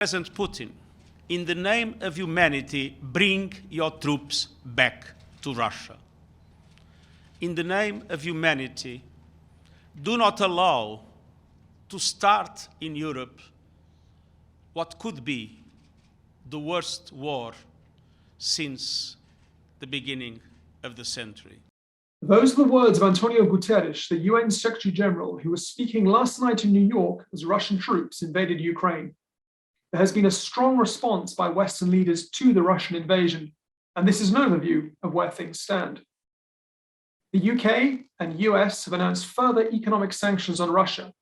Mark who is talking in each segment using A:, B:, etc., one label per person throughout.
A: President Putin, in the name of humanity, bring your troops back to Russia. In the name of humanity, do not allow to start in Europe what could be the worst war since the beginning of the century.
B: Those are the words of Antonio Guterres, the UN Secretary General, who was speaking last night in New York as Russian troops invaded Ukraine. There has been a strong response by Western leaders to the Russian invasion, and this is an overview of where things stand. The UK and US have announced further economic sanctions on Russia.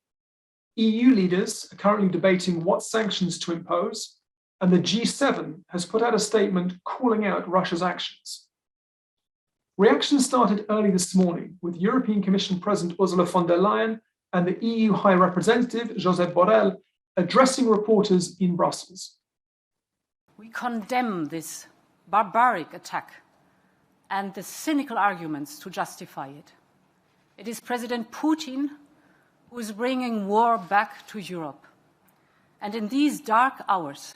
B: EU leaders are currently debating what sanctions to impose, and the G7 has put out a statement calling out Russia's actions. Reactions started early this morning with European Commission President Ursula von der Leyen and the EU High Representative Josep Borrell addressing reporters in Brussels.
C: We condemn this barbaric attack and the cynical arguments to justify it. It is President Putin who is bringing war back to Europe. And in these dark hours,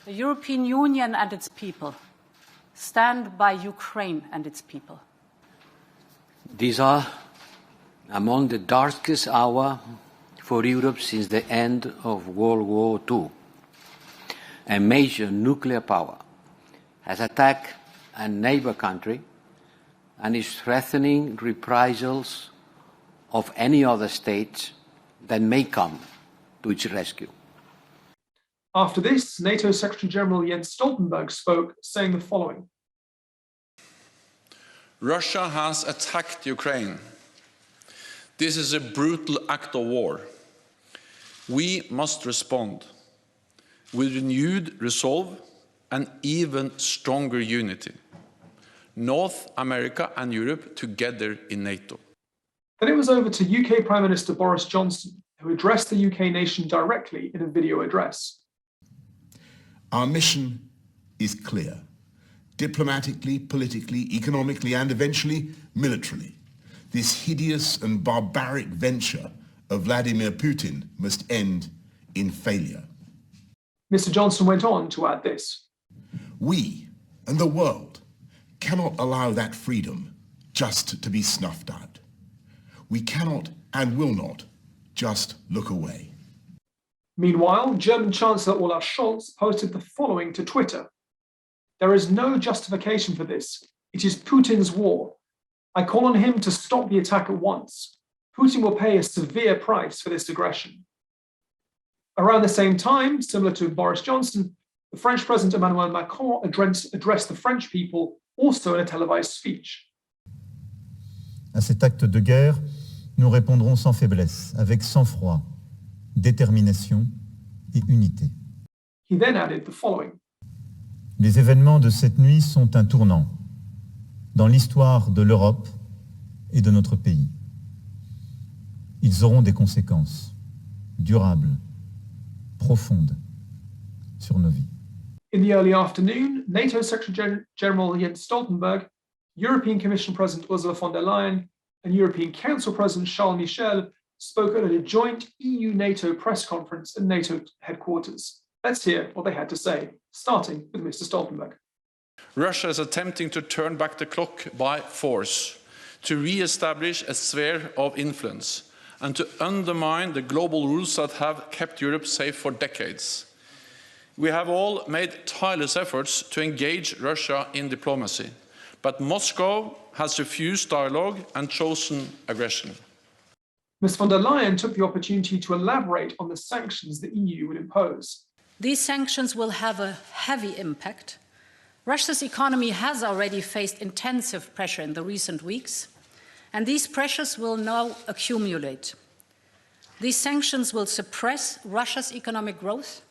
C: the European Union and its people stand by Ukraine and its people.
D: These are among the darkest hours for Europe since the end of World War II. A major nuclear power has attacked a neighbor country and is threatening reprisals of any other state that may come to its rescue.
B: After this, NATO Secretary General Jens Stoltenberg spoke, saying the following.
E: Russia has attacked Ukraine. This is a brutal act of war. We must respond with renewed resolve and even stronger unity. North America and Europe together in NATO.
B: Then it was over to UK Prime Minister Boris Johnson, who addressed the UK nation directly in a video address.
F: Our mission is clear. Diplomatically, politically, economically, and eventually militarily. This hideous and barbaric venture of Vladimir Putin must end in failure.
B: Mr. Johnson went on to add this.
F: We and the world cannot allow that freedom just to be snuffed out. We cannot and will not just look away.
B: Meanwhile, German Chancellor Olaf Scholz posted the following to Twitter. There is no justification for this. It is Putin's war. I call on him to stop the attack at once. Putin will pay a severe price for this aggression. Around the same time, similar to Boris Johnson, the French President Emmanuel Macron addressed the French people also in a televised speech.
G: À cet acte de guerre, nous répondrons sans faiblesse, avec sang-froid, détermination et unité.
B: He then added the following.
G: Les événements de cette nuit sont un tournant dans l'histoire de l'Europe et de notre pays. Ils auront des conséquences durables, profondes sur nos vies.
B: In the early afternoon, NATO Secretary General Jens Stoltenberg, European Commission President Ursula von der Leyen, and European Council President Charles Michel spoke at a joint EU-NATO press conference at NATO headquarters. Let's hear what they had to say, starting with Mr. Stoltenberg.
E: Russia is attempting to turn back the clock by force, to re-establish a sphere of influence, and to undermine the global rules that have kept Europe safe for decades. We have all made tireless efforts to engage Russia in diplomacy, but Moscow has refused dialogue and chosen aggression.
B: Ms. von der Leyen took the opportunity to elaborate on the sanctions the EU would impose.
C: These sanctions will have a heavy impact. Russia's economy has already faced intensive pressure in the recent weeks, and these pressures will now accumulate. These sanctions will suppress Russia's economic growth,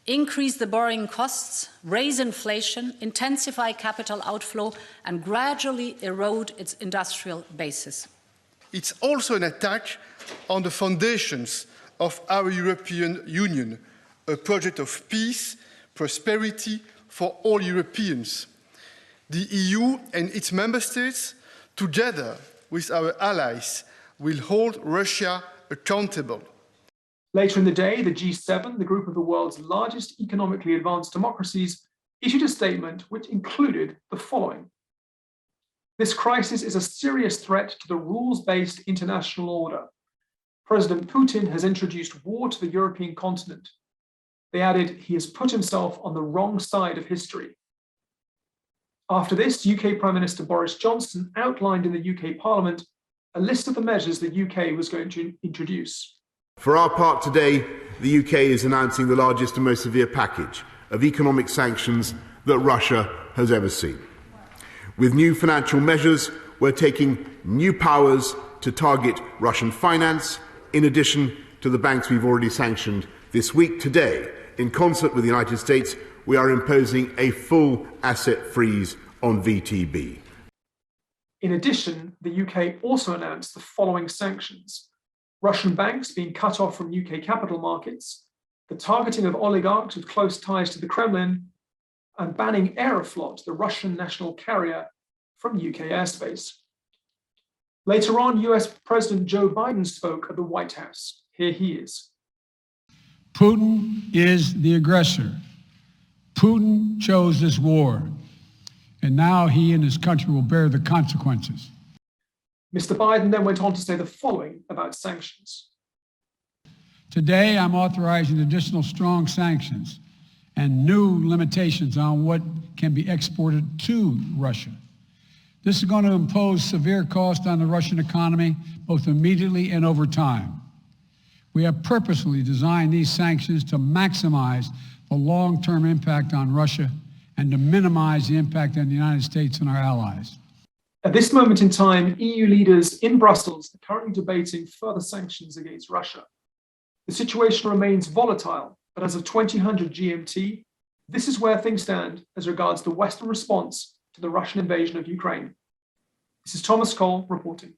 C: increase the borrowing costs, raise inflation, intensify capital outflow, and gradually erode its industrial basis.
H: It's also an attack on the foundations of our European Union, a project of peace, prosperity for all Europeans. The EU and its member states, together with our allies, will hold Russia accountable.
B: Later in the day, the G7, the group of the world's largest economically advanced democracies, issued a statement which included the following. This crisis is a serious threat to the rules-based international order. President Putin has introduced war to the European continent. They added, he has put himself on the wrong side of history. After this, UK Prime Minister Boris Johnson outlined in the UK Parliament a list of the measures the UK was going to introduce.
I: For our part today, the UK is announcing the largest and most severe package of economic sanctions that Russia has ever seen. With new financial measures, we're taking new powers to target Russian finance, in addition to the banks we've already sanctioned this week. Today, in concert with the United States, we are imposing a full asset freeze on VTB.
B: In addition, the UK also announced the following sanctions: Russian banks being cut off from UK capital markets, the targeting of oligarchs with close ties to the Kremlin, and banning Aeroflot, the Russian national carrier, from UK airspace. Later on, US President Joe Biden spoke at the White House. Here he is.
J: Putin is the aggressor. Putin chose this war, and now he and his country will bear the consequences.
B: Mr. Biden then went on to say the following about sanctions.
J: Today, I'm authorizing additional strong sanctions and new limitations on what can be exported to Russia. This is going to impose severe cost on the Russian economy, both immediately and over time. We have purposely designed these sanctions to maximize the long-term impact on Russia and to minimize the impact on the United States and our allies.
B: At this moment in time, EU leaders in Brussels are currently debating further sanctions against Russia. The situation remains volatile, but as of 2000 GMT, this is where things stand as regards the Western response to the Russian invasion of Ukraine. This is Thomas Cole reporting.